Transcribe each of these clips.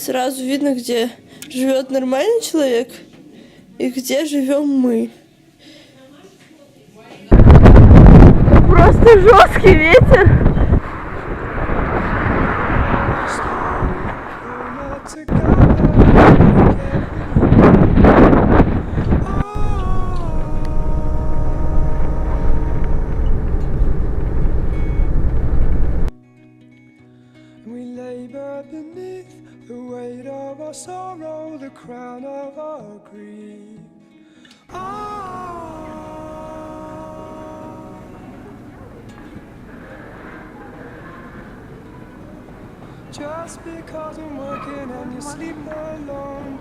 сразу видно, где живет нормальный человек и где живем мы. Просто жесткий ветер. The weight of our sorrow, the crown of our grief. Just because I'm working and you sleep alone.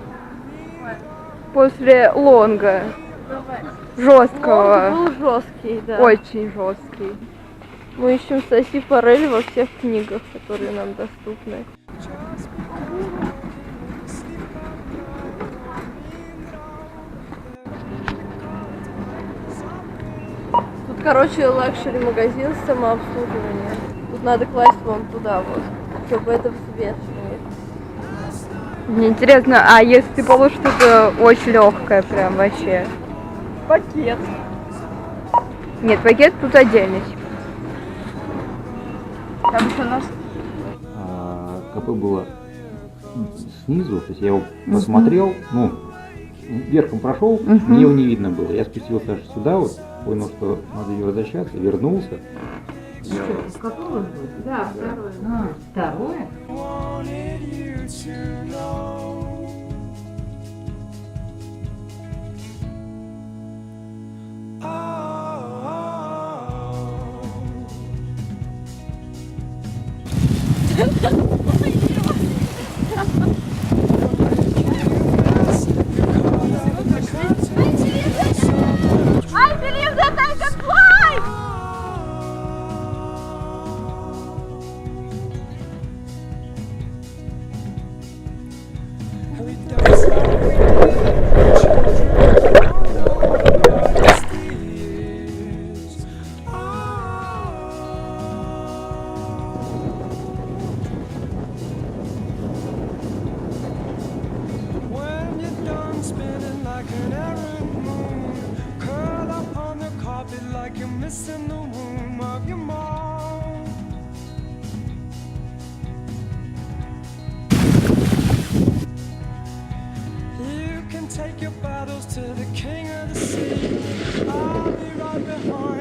После лонга. Жесткого. Лонг был жесткий, да. Очень жесткий. Мы ищем Соси Форель во всех книгах, которые нам доступны. Тут, короче, лакшери магазин самообслуживания. Тут надо класть вон туда вот, чтобы это взвешивать. Мне интересно, а если ты получишь что-то очень легкое, прям вообще? Пакет. Нет, пакет тут отдельный. Там еще нас... КП было снизу, то есть я его посмотрел, ну, верхом прошел, мне его не видно было. Я спустился аж сюда, вот, понял, что надо ее возвращаться, вернулся. Какого? Да, второе. Второе? I believe that I can fly! When you're done spinning like an errant moon, curl up on the carpet like you're missing the womb of your mom. You can take your battles to the king of the sea. I'll be right behind.